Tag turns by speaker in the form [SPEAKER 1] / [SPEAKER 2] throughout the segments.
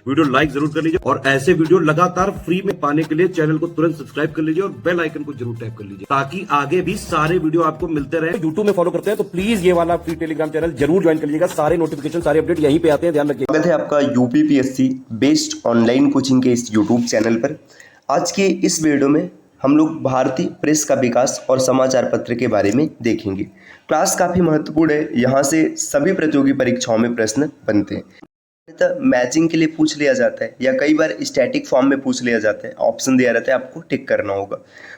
[SPEAKER 1] Video like जरूर कर लीजिए और ऐसे वीडियो लगातार फ्री में पाने के लिए चैनल को तुरंत सब्सक्राइब कर लीजिए और बेल आइकन को जरूर टैप कर लीजिए ताकि आगे भी सारे वीडियो आपको मिलते रहे। यूट्यूब में फॉलो करते हैं तो प्लीज ये वाला फ्री टेलीग्राम चैनल जरूर ज्वाइन कर लीजिएगा। सारे नोटिफिकेशन सारे अपडेट यहीं पे आते हैं, ध्यान रखिए।
[SPEAKER 2] स्वागत है आपका यूपीपीएससी बेस्ड ऑनलाइन कोचिंग के इस यूट्यूब चैनल पर। आज के इस वीडियो में हम लोग भारतीय प्रेस का विकास और समाचार पत्र के बारे में देखेंगे। क्लास काफ़ी महत्वपूर्ण है, यहाँ से सभी प्रतियोगी परीक्षाओं में प्रश्न बनते हैं। मैचिंग के लिए पूछ लिया जाता है या कई बार स्टैटिक फॉर्म में पूछ लिया जाता है, ऑप्शन दिया रहता है, आपको टिक करना होगा।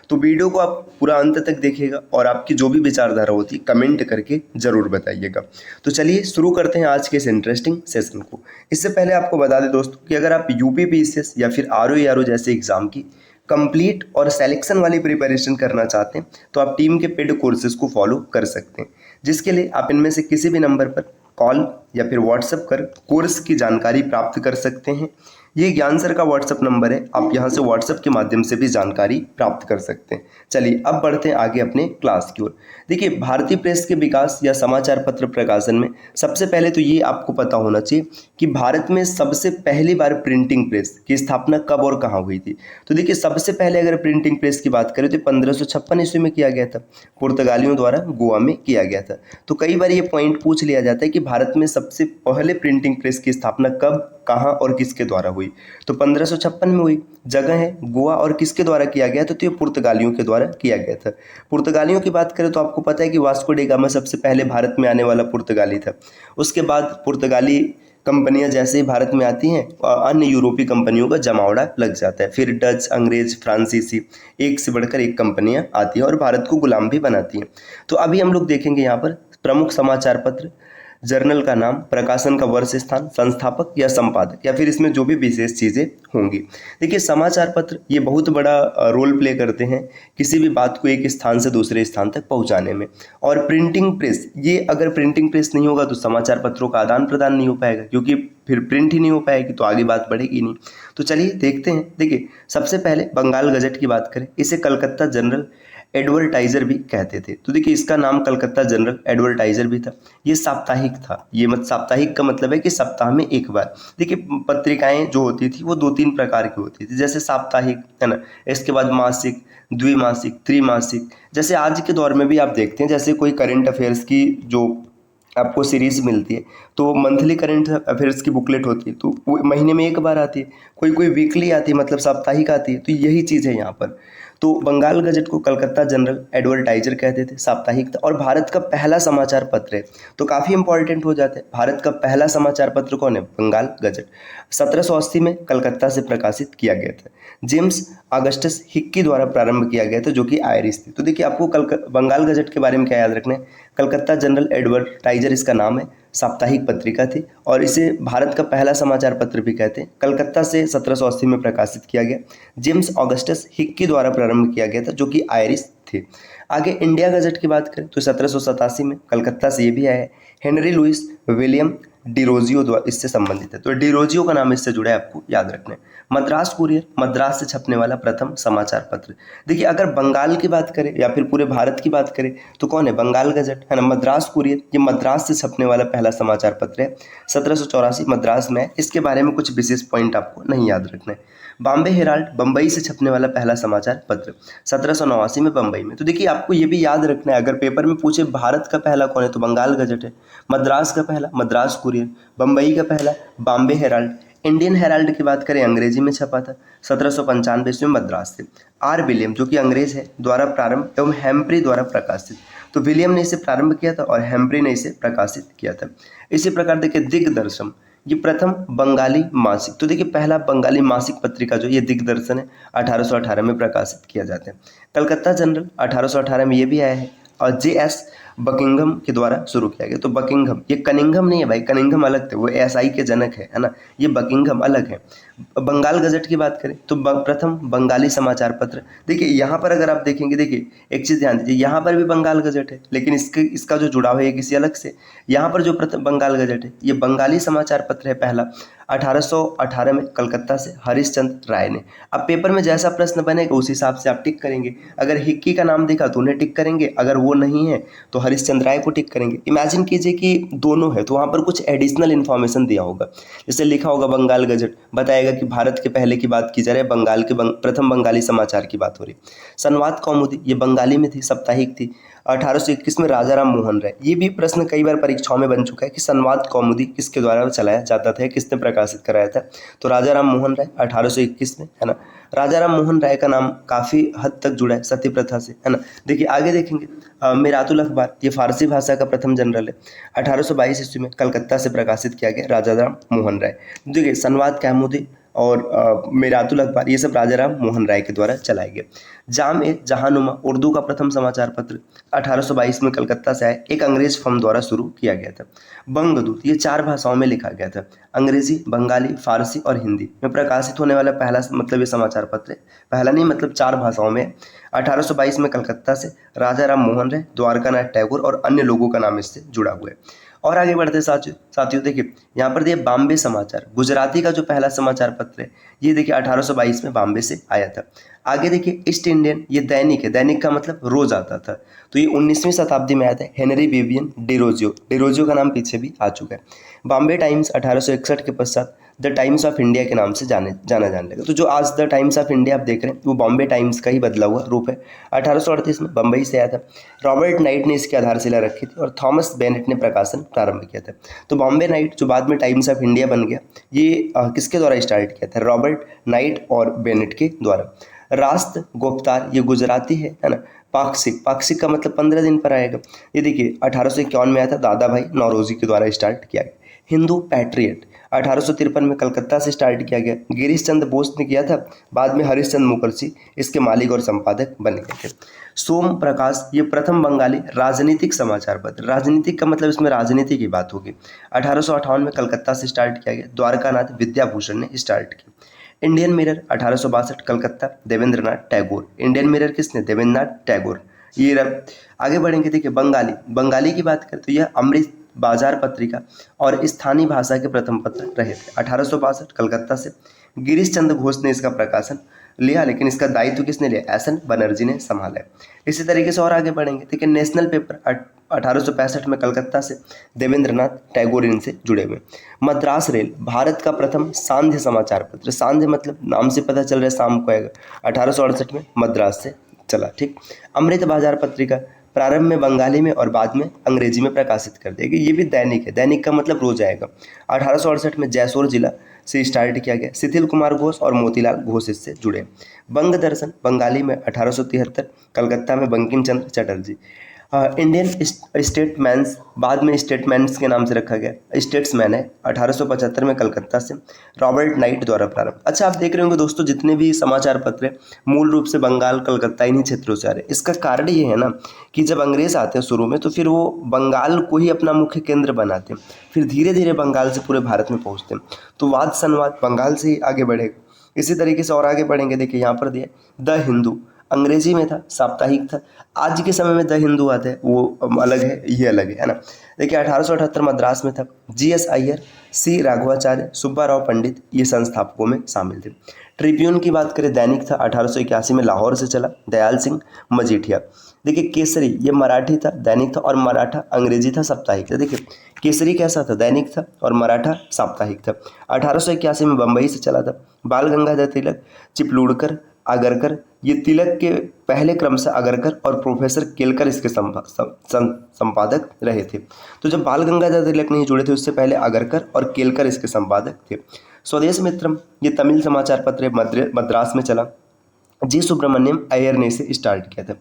[SPEAKER 2] तो वीडियो को आप पूरा अंत तक देखिएगा और आपकी जो भी विचारधारा होती है कमेंट करके ज़रूर बताइएगा। तो चलिए शुरू करते हैं आज के इस इंटरेस्टिंग सेशन को। इससे पहले आपको बता दें दोस्तों कि अगर आप यूपीपीएससी या फिर आरओ जैसे एग्जाम की कंप्लीट और सिलेक्शन वाली प्रिपरेशन करना चाहते हैं तो आप टीम के पेड कोर्सेज को फॉलो कर सकते हैं, जिसके लिए आप इनमें से किसी भी नंबर पर कॉल या फिर व्हाट्सएप कर कोर्स की जानकारी प्राप्त कर सकते हैं। ये ज्ञान सर का व्हाट्सएप नंबर है, आप यहाँ से व्हाट्सएप के माध्यम से भी जानकारी प्राप्त कर सकते हैं। चलिए अब बढ़ते हैं आगे अपने क्लास की ओर। देखिए, भारतीय प्रेस के विकास या समाचार पत्र प्रकाशन में सबसे पहले तो ये आपको पता होना चाहिए कि भारत में सबसे पहली बार प्रिंटिंग प्रेस की स्थापना कब और कहाँ हुई थी। तो देखिए, सबसे पहले अगर प्रिंटिंग प्रेस की बात करें तो 1556 ईस्वी में किया गया था, पुर्तगालियों द्वारा गोवा में किया गया था। तो कई बार ये पॉइंट पूछ लिया जाता है कि भारत में सबसे पहले प्रिंटिंग प्रेस की स्थापना कब, कहाँ और किसके द्वारा हुई। तो 1556 में हुई, जगह है गोवा, और किसके द्वारा किया गया तो ये पुर्तगालियों के द्वारा किया गया था। पुर्तगालियों की बात करें तो आपको पता है कि वास्को डी गामा सबसे पहले भारत में आने वाला पुर्तगाली था। उसके बाद पुर्तगाली कंपनियां जैसे ही भारत में आती हैं और अन्य यूरोपीय कंपनियों का जमावड़ा लग जाता है। फिर डच, अंग्रेज, फ्रांसीसी, एक से बढ़कर एक कंपनियां आती हैं और भारत को गुलाम भी बनाती हैं। तो अभी हम लोग देखेंगे यहाँ पर प्रमुख समाचार पत्र, जर्नल का नाम, प्रकाशन का वर्ष, स्थान, संस्थापक या संपादक, या फिर इसमें जो भी विशेष चीज़ें होंगी। देखिए, समाचार पत्र ये बहुत बड़ा रोल प्ले करते हैं किसी भी बात को एक स्थान से दूसरे स्थान तक पहुंचाने में। और प्रिंटिंग प्रेस, ये अगर प्रिंटिंग प्रेस नहीं होगा तो समाचार पत्रों का आदान प्रदान नहीं हो पाएगा, क्योंकि फिर प्रिंट ही नहीं हो पाएगी तो आगे बात बढ़ेगी नहीं। तो चलिए देखते हैं। देखिए, सबसे पहले बंगाल गजट की बात करें, इसे कलकत्ता जनरल एडवर्टाइजर भी कहते थे। तो देखिए, इसका नाम कलकत्ता जनरल एडवर्टाइजर भी था। ये साप्ताहिक था। ये साप्ताहिक का मतलब है कि सप्ताह में एक बार। देखिए, पत्रिकाएं जो होती थी वो 2-3 प्रकार की होती थी, जैसे साप्ताहिक है ना, इसके बाद मासिक, द्विमासिक, त्रिमासिक। जैसे आज के दौर में भी आप देखते हैं, जैसे कोई करंट अफेयर्स की जो आपको सीरीज मिलती है तो मंथली करंट अफेयर्स की बुकलेट होती है, तो वो महीने में एक बार आती है। कोई वीकली आती है, मतलब साप्ताहिक आती है। तो यही चीज़ है यहाँ पर। तो बंगाल गजट को कलकत्ता जनरल एडवर्टाइजर कहते थे, साप्ताहिक था और भारत का पहला समाचार पत्र है। तो काफ़ी इंपॉर्टेंट हो जाता है, भारत का पहला समाचार पत्र कौन है? बंगाल गजट। 1780 में कलकत्ता से प्रकाशित किया गया था। जेम्स ऑगस्टस हिक्की द्वारा प्रारंभ किया गया था, जो कि आयरिश थे। तो देखिए, आपको बंगाल गजट के बारे में क्या याद रखना है? कलकत्ता जनरल एडवर्टाइजर इसका नाम है, साप्ताहिक पत्रिका थी और इसे भारत का पहला समाचार पत्र भी कहते हैं। कलकत्ता से 1780 में प्रकाशित किया गया। जेम्स ऑगस्टस हिक्की द्वारा प्रारंभ किया गया था, जो कि आयरिश थे। आगे इंडिया गजट की बात करें तो 1787 में कलकत्ता से ये भी आया है। हेनरी लुइस विलियम डिरोजियो द्वारा इससे संबंधित है। तो डिरोजियो का नाम इससे जुड़ा है, आपको याद रखना है। मद्रास कुरियर, मद्रास से छपने वाला प्रथम समाचार पत्र। देखिए, अगर बंगाल की बात करें या फिर पूरे भारत की बात करें तो कौन है? बंगाल गजट है ना। मद्रास कुरियर ये मद्रास से छपने वाला पहला समाचार पत्र है, 1784 मद्रास में है। इसके बारे में कुछ विशेष पॉइंट आपको नहीं याद रखना है। बॉम्बे हेराल्ड बंबई से छपने वाला पहला समाचार पत्र, 1789 में बंबई में। तो देखिए, आपको ये भी याद रखना है, अगर पेपर में पूछे भारत का पहला कौन है तो बंगाल गजट है। मद्रास का पहला मद्रास कुरियर, बंबई का पहला बॉम्बे हेराल्ड। इंडियन हेराल्ड की बात करें, अंग्रेजी में छपा था, 1795 ईस्वी में मद्रास से। आर विलियम, जो कि अंग्रेज है, द्वारा प्रारंभ एवं हेम्प्री द्वारा प्रकाशित। तो विलियम ने इसे प्रारंभ किया था और हेम्प्री ने इसे प्रकाशित किया था। इसी प्रकार देखिए, दिग्दर्शन ये प्रथम बंगाली मासिक। तो देखिए, पहला बंगाली मासिक पत्रिका जो ये दिग्दर्शन है, 1818 में प्रकाशित किया जाता है। कलकत्ता जनरल 1818 में ये भी आया है और जे.एस. बकिंघम के द्वारा शुरू किया गया। तो बकिंघम, ये कनिंघम नहीं है भाई, कनिंघम अलग थे, वो एसआई के जनक है ना। ये बकिंघम अलग है। बंगाल गजट की बात करें तो प्रथम बंगाली समाचार पत्र। देखिए, यहाँ पर अगर आप देखेंगे, देखिए एक चीज़ ध्यान दीजिए, यहाँ पर भी बंगाल गजट है, लेकिन इसका जो जुड़ाव है ये किसी अलग से। यहाँ पर जो प्रथम बंगाल गजट है ये बंगाली समाचार पत्र है पहला। 1818 में कलकत्ता से हरिश्चंद्र राय ने। अब पेपर में जैसा प्रश्न बनेगा उस हिसाब से आप टिक करेंगे। अगर हिक्की का नाम देखा तो उन्हें टिक करेंगे, अगर वो नहीं है तो हरिश्चंद्र राय को टिक करेंगे। इमेजिन कीजिए कि दोनों है तो वहाँ पर कुछ एडिशनल इन्फॉर्मेशन दिया होगा, जैसे लिखा होगा बंगाल गजट, बताएगा कि भारत के पहले की बात की जा रही है, बंगाल के प्रथम बंगाली समाचार की बात हो रही। संवाद कौमुदी ये बंगाली में थी, साप्ताहिक थी। 1821 में राजा राम मोहन राय, ये भी प्रश्न कई बार परीक्षाओं में बन चुका है कि संवाद कौमुदी किसके द्वारा चलाया जाता था, किसने प्रकाशित कराया था, तो राजा राम मोहन राय 1821 में, है ना। राजा राम मोहन राय का नाम काफ़ी हद तक जुड़ा है सती प्रथा से, है ना। देखिए आगे देखेंगे, मिरातुल अखबार ये फारसी भाषा का प्रथम जनरल है, 1822 ईस्वी में कलकत्ता से प्रकाशित किया गया, राजा राम मोहन राय। देखिए संवाद कौमुदी और मिरातुल अखबार ये सब राजा राम मोहन राय के द्वारा चलाए गए। जाम ए जहानुमा उर्दू का प्रथम समाचार पत्र 1822 में कलकत्ता से आए, एक अंग्रेज फर्म द्वारा शुरू किया गया था। बंगदूत ये 4 भाषाओं में लिखा गया था, अंग्रेजी, बंगाली, फारसी और हिंदी में प्रकाशित होने वाला पहला मतलब ये समाचार पत्र है, पहला नहीं मतलब 4 भाषाओं में। 1822 में कलकत्ता से राजा राम मोहन राय, द्वारकानाथ टैगोर और अन्य लोगों का नाम इससे जुड़ा हुआ है। और आगे बढ़ते साथियों देखिए यहाँ पर दिए बॉम्बे समाचार, गुजराती का जो पहला समाचार पत्र है ये देखिए 1822 में बॉम्बे से आया था। आगे देखिए ईस्ट इंडियन ये दैनिक है, दैनिक का मतलब रोज आता था, तो ये 19वीं शताब्दी में आया था, हेनरी विवियन डेरोजियो का नाम पीछे भी आ चुका है। बॉम्बे टाइम्स 1861 के पश्चात द टाइम्स ऑफ इंडिया के नाम से जाने लगा। तो जो आज द टाइम्स ऑफ इंडिया आप देख रहे हैं वो बॉम्बे टाइम्स का ही बदला हुआ रूप है। 1838 में बम्बई से आया था, रॉबर्ट नाइट ने इसकी आधारशिला रखी थी और थॉमस बेनेट ने प्रकाशन प्रारंभ किया था। तो बॉम्बे नाइट जो बाद में टाइम्स ऑफ इंडिया बन गया, ये किसके द्वारा स्टार्ट किया था, रॉबर्ट नाइट और बेनेट के द्वारा। रास्त गोफ्तार ये गुजराती है ना। पाक्षिक का मतलब 15 दिन पर आएगा, ये देखिए 1851 में आया था, दादा भाई नौरोजी के द्वारा स्टार्ट किया गया। हिंदू पैट्रियट 1853 में कलकत्ता से स्टार्ट किया गया, गिरीश चंद्र बोस ने किया था, बाद में हरिश्चंद्र मुखर्जी इसके मालिक और संपादक बन गए थे। सोम प्रकाश ये प्रथम बंगाली राजनीतिक समाचार पत्र, राजनीतिक का मतलब इसमें राजनीति की बात होगी, 1858 में कलकत्ता से स्टार्ट किया गया, द्वारकानाथ विद्याभूषण ने स्टार्ट किया। Indian mirror 1862 Calcutta, Devendranath Tagore, Indian mirror किसने, देवेंद्रनाथ टैगोर। ये आगे बढ़ेंगे, देखिए बंगाली की बात करें तो यह अमृत बाजार पत्रिका और स्थानीय भाषा के प्रथम पत्र रहे थे। 1862 कलकत्ता से गिरीश चंद्र घोष ने इसका प्रकाशन लिया, लेकिन इसका दायित्व किसने लिया, एस.एन. बनर्जी ने संभाला। इसी तरीके से और आगे बढ़ेंगे, देखिए नेशनल पेपर 1865 में कलकत्ता से देवेंद्रनाथ टैगोर इनसे जुड़े हुए। मद्रास रेल भारत का प्रथम सांध्य समाचार पत्र, सांध्य मतलब नाम से पता चल रहा है शाम को आएगा, 1868 में मद्रास से चला, ठीक। अमृत बाजार पत्रिका प्रारंभ में बंगाली में और बाद में अंग्रेजी में प्रकाशित कर देगी, ये भी दैनिक है, दैनिक का मतलब रोज आएगा। 1868 में जैसोर जिला से स्टार्ट किया गया, शिथिल कुमार घोष और मोतीलाल घोष इससे जुड़े। बंग दर्शन बंगाली में 1873 कलकत्ता में बंकिम चंद्र चटर्जी। इंडियन स्टेटमैन्स बाद में स्टेटमैन्स के नाम से रखा गया, स्टेट्समैन है, 1875 में कलकत्ता से रॉबर्ट नाइट द्वारा प्रारंभ। अच्छा आप देख रहे होंगे दोस्तों जितने भी समाचार पत्र मूल रूप से बंगाल कलकत्ता इन्हीं क्षेत्रों से आ रहे हैं। इसका कारण ये है ना कि जब अंग्रेज आते हैं शुरू में तो फिर वो बंगाल को ही अपना मुख्य केंद्र बनाते हैं, फिर धीरे धीरे बंगाल से पूरे भारत में पहुँचते हैं, तो वाद संवाद बंगाल से ही आगे बढ़ेगा। इसी तरीके से और आगे बढ़ेंगे, देखिए यहाँ पर दिया द हिंदू अंग्रेजी में था, साप्ताहिक था। आज के समय में द हिंदू आता है वो अलग है, ये अलग है ना। देखिए 1878 मद्रास में था, जी.एस. अय्यर, सी. राघवाचार्य, सुब्बा राव पंडित ये संस्थापकों में शामिल थे। ट्रिब्यून की बात करें दैनिक था, 1881 में लाहौर से चला, दयाल सिंह मजीठिया। देखिए केसरी ये मराठी था, दैनिक था, और मराठा अंग्रेजी था, साप्ताहिक था। देखिए केसरी कैसा था, दैनिक था और मराठा साप्ताहिक था। 1881 में बम्बई से चला था। बाल गंगाधर तिलक, चिपलूणकर, आगरकर ये तिलक के पहले क्रम से आगरकर और प्रोफेसर केलकर इसके संपादक रहे थे। तो जब बाल गंगाधर तिलक नहीं जुड़े थे उससे पहले आगरकर और केलकर इसके संपादक थे। स्वदेश मित्रम ये तमिल समाचार पत्र मद्रास में चला, जी सुब्रमण्यम अय्यर ने इसे स्टार्ट किया था।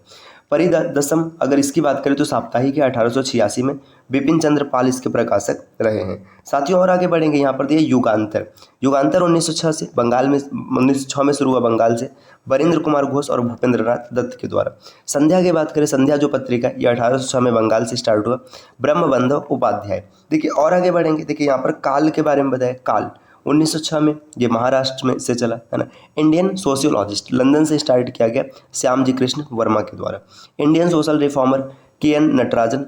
[SPEAKER 2] परिदसम अगर इसकी बात करें तो साप्ताहिक है, 1886 में बिपिन चंद्र पाल इसके प्रकाशक रहे हैं। साथियों और आगे बढ़ेंगे, यहाँ पर दिए युगांतर 1906 से बंगाल में 1906 में शुरू हुआ बंगाल से, वरिंद्र कुमार घोष और भूपेंद्रनाथ दत्त के द्वारा। संध्या की बात करें, संध्या जो पत्रिका ये 1806 में बंगाल से स्टार्ट हुआ, ब्रह्मबंधव उपाध्याय। देखिए और आगे बढ़ेंगे, देखिए यहाँ पर काल के बारे में बताया, काल 1906 में ये महाराष्ट्र में से चला है ना। इंडियन सोशियोलॉजिस्ट लंदन से स्टार्ट किया गया, श्याम जी कृष्ण वर्मा के द्वारा। Indian social reformer K. N.. Natarajan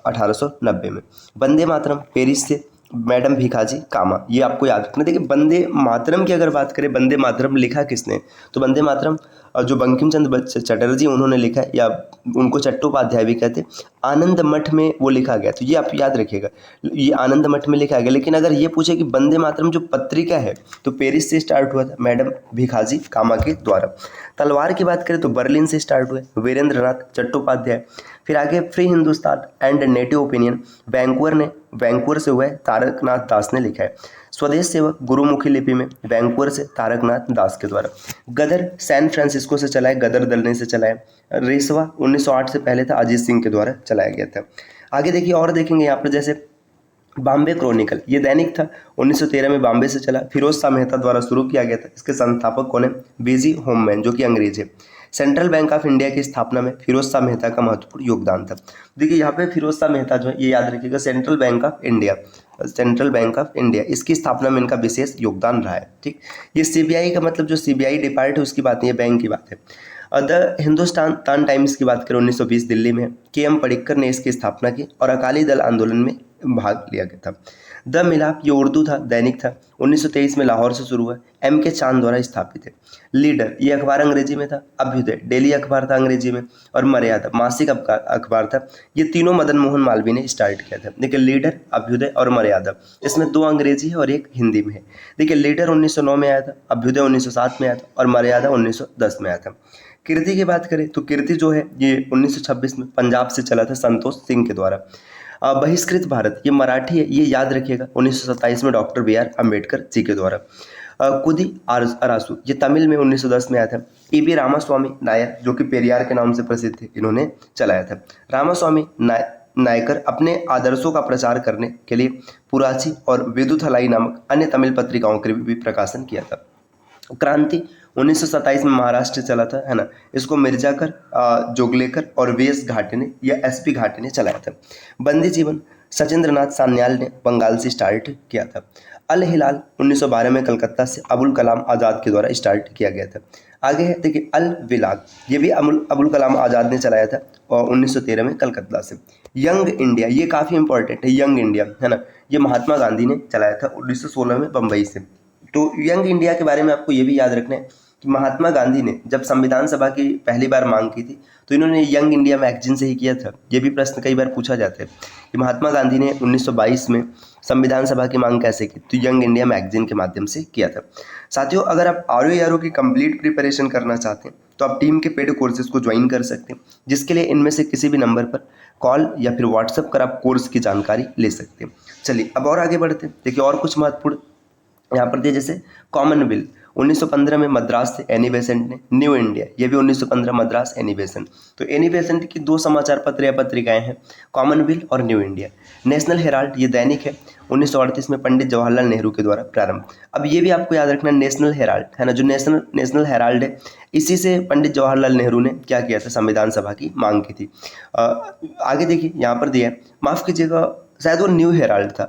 [SPEAKER 2] 1890 में। वंदे मातरम पेरिस से मैडम भिखाजी कामा, ये आपको याद रखना। देखिए वंदे मातरम की अगर बात करें, वंदे मातरम लिखा किसने, तो वंदे मातरम जो बंकिम चंद्र चटर्जी उन्होंने लिखा है, या उनको चट्टोपाध्याय भी कहते हैं। आनंद मठ में वो लिखा गया, तो ये आप याद रखिएगा, ये आनंद मठ में लिखा गया। लेकिन अगर ये पूछे कि वंदे मातरम जो पत्रिका है तो पेरिस से स्टार्ट हुआ था, मैडम भिखाजी कामा के द्वारा। तलवार की बात करें तो बर्लिन से स्टार्ट हुए, वीरेंद्रनाथ चट्टोपाध्याय। फिर आगे free Hindustan and native opinion, Vancouver से हुआ है, तारकनाथ दास ने लिखा है। स्वदेश सेवक गुरुमुखी लिपि में, वैंकूवर से तारकनाथ दास के द्वारा। गदर सैन फ्रांसिस्को से चला है, गदर दल ने से चला है। रेसवा 1908 से पहले था, अजीत सिंह के द्वारा चलाया गया था। आगे देखिए और देखेंगे यहाँ पर, जैसे बॉम्बे क्रॉनिकल, ये दैनिक था, 1913 में बॉम्बे से चला, फिरोज शाह मेहता द्वारा शुरू किया गया था। इसके संस्थापक कौन है, बीजी होममैन, जो कि अंग्रेज है। सेंट्रल बैंक ऑफ इंडिया की स्थापना में फिरोज शाह मेहता का महत्वपूर्ण योगदान था। देखिए यहाँ पे फिरोज शाह मेहता जो है, ये याद रखिएगा, सेंट्रल बैंक ऑफ इंडिया, इसकी स्थापना में इनका विशेष योगदान रहा है। ठीक, ये सीबीआई का मतलब जो सीबीआई डिपार्ट है उसकी बात नहीं है, बैंक की बात है। द हिंदुस्तान टाइम्स की बात करें 1920 दिल्ली में के.एम. पडिक्कर ने इसकी स्थापना की और अकाली दल आंदोलन में भाग लिया गया था। द मिलाप, ये उर्दू था, दैनिक था, 1923 में लाहौर से शुरू हुआ, M.K. चांद द्वारा स्थापित है। लीडर, ये अखबार अंग्रेजी में था। अभ्युदय डेली अखबार था अंग्रेजी में, और मर्यादा मासिक अखबार था। ये तीनों मदन मोहन मालवीय ने स्टार्ट किया था। देखिए लीडर, अभ्युदय और मर्यादा, इसमें 2 अंग्रेजी है और 1 हिंदी में है। देखिए लीडर 1909 में आया था, अभ्युदय 1907 में आया था, और मर्यादा 1910 में आया था। कीर्ति की बात करें तो कीर्ति जो है ये 1926 में पंजाब से चला था, संतोष सिंह के द्वारा। बहिष्कृत भारत, ये मराठी है, ये याद रखिएगा, 1927 में डॉक्टर B.R. अम्बेडकर जी के द्वारा। कुदी अरासू, ये तमिल में 1910 में आया था। E.B. रामास्वामी नायर, जो कि पेरियार के नाम से प्रसिद्ध थे, इन्होंने चलाया था। रामास्वामी नायकर अपने आदर्शों का प्रचार करने के लिए पुराची और विदुथलाई नामक अन्य तमिल पत्रिकाओं के भी प्रकाशन किया था। क्रांति 1927 में महाराष्ट्र चला था, है ना, इसको मिर्जाकर, जोगलेकर और वीएस घाटे ने या एसपी घाटे ने चलाया था। बंदी जीवन सचिंद्रनाथ सान्याल ने बंगाल से स्टार्ट किया था। अल हिलाल 1912 में कलकत्ता से अबुल कलाम आज़ाद के द्वारा स्टार्ट किया गया था। आगे है देखिए अल विलाग, ये भी अबुल कलाम आज़ाद ने चलाया था और 1913 में कलकत्ता से। यंग इंडिया, ये काफ़ी इंपॉर्टेंट है, यंग इंडिया, है ना, ये महात्मा गांधी ने चलाया था 1916 में बम्बई से। तो यंग इंडिया के बारे में आपको ये भी याद रखना है कि महात्मा गांधी ने जब संविधान सभा की पहली बार मांग की थी तो इन्होंने यंग इंडिया मैगजीन से ही किया था। ये भी प्रश्न कई बार पूछा जाता है कि महात्मा गांधी ने 1922 में संविधान सभा की मांग कैसे की, तो यंग इंडिया मैगजीन के माध्यम से किया था। साथियों, अगर आप RO की कंप्लीट प्रिपरेशन करना चाहते हैं तो आप टीम के पेड कोर्सेज को ज्वाइन कर सकते हैं, जिसके लिए इनमें से किसी भी नंबर पर कॉल या फिर व्हाट्सएप कर आप कोर्स की जानकारी ले सकते हैं। चलिए अब और आगे बढ़ते हैं। देखिए और कुछ महत्वपूर्ण यहाँ पर दिए, जैसे कॉमनवेल्थ 1915 में मद्रास से एनी बेसेंट ने। न्यू इंडिया, ये भी 1915 मद्रास एनी बेसेंट। तो एनी बेसेंट की 2 समाचार पत्र या पत्रिकाएं हैं, कॉमनवेल्थ और न्यू इंडिया। नेशनल हेराल्ड, ये दैनिक है, 1938 में पंडित जवाहरलाल नेहरू के द्वारा प्रारंभ। अब ये भी आपको याद रखना, नेशनल हेराल्ड, है ना, जो नेशनल हेराल्ड है, इसी से पंडित जवाहरलाल नेहरू ने क्या किया था, संविधान सभा की मांग की थी। आगे देखिए यहाँ पर दिया है, माफ़ कीजिएगा, शायद वो न्यू हेराल्ड था,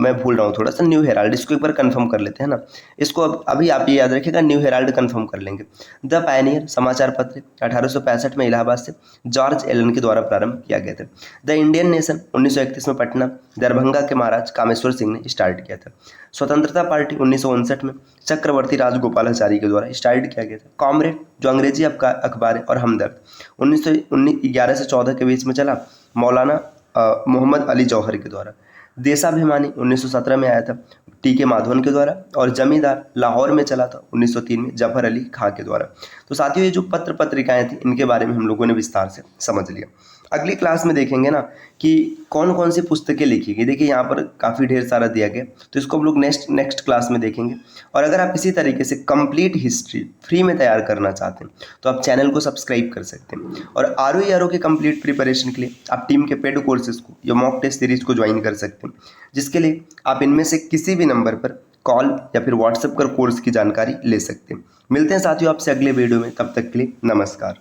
[SPEAKER 2] मैं भूल रहा हूँ थोड़ा सा, न्यू हेराल्ड, इसको एक बार कंफर्म कर लेते हैं ना, इसको अभी आप ये याद रखिएगा, न्यू हेराल्ड कंफर्म कर लेंगे। द पायनियर समाचार पत्र 1865 में इलाहाबाद से जॉर्ज एलन के द्वारा प्रारंभ किया गया था। द इंडियन नेशन 1931 में पटना, दरभंगा के महाराज कामेश्वर सिंह ने स्टार्ट किया था। स्वतंत्रता पार्टी 1959 में चक्रवर्ती राजगोपालाचारी के द्वारा स्टार्ट किया गया था। कॉमरेड, जो अंग्रेजी अखबार है, और हमदर्द 1911 से 14 के बीच में चला, मौलाना मोहम्मद अली जौहर के द्वारा। देशाभिमानी 1917 में आया था, टी.के. माधवन के द्वारा, और जमींदार लाहौर में चला था 1903 में जफर अली खां के द्वारा। तो साथियों, ये जो पत्र पत्रिकाएं थी इनके बारे में हम लोगों ने विस्तार से समझ लिया। अगली क्लास में देखेंगे ना कि कौन कौन सी पुस्तकें लिखी गई। देखिए यहाँ पर काफ़ी ढेर सारा दिया गया, तो इसको हम लोग नेक्स्ट क्लास में देखेंगे। और अगर आप इसी तरीके से कंप्लीट हिस्ट्री फ्री में तैयार करना चाहते हैं तो आप चैनल को सब्सक्राइब कर सकते हैं। और RO के कंप्लीट प्रिपरेशन के लिए आप टीम के पेड कोर्सेज को या मॉक टेस्ट सीरीज को ज्वाइन कर सकते हैं, जिसके लिए आप इनमें से किसी भी नंबर पर कॉल या फिर व्हाट्सएप कर कोर्स की जानकारी ले सकते हैं। मिलते हैं साथियों आपसे अगले वीडियो में, तब तक के लिए नमस्कार।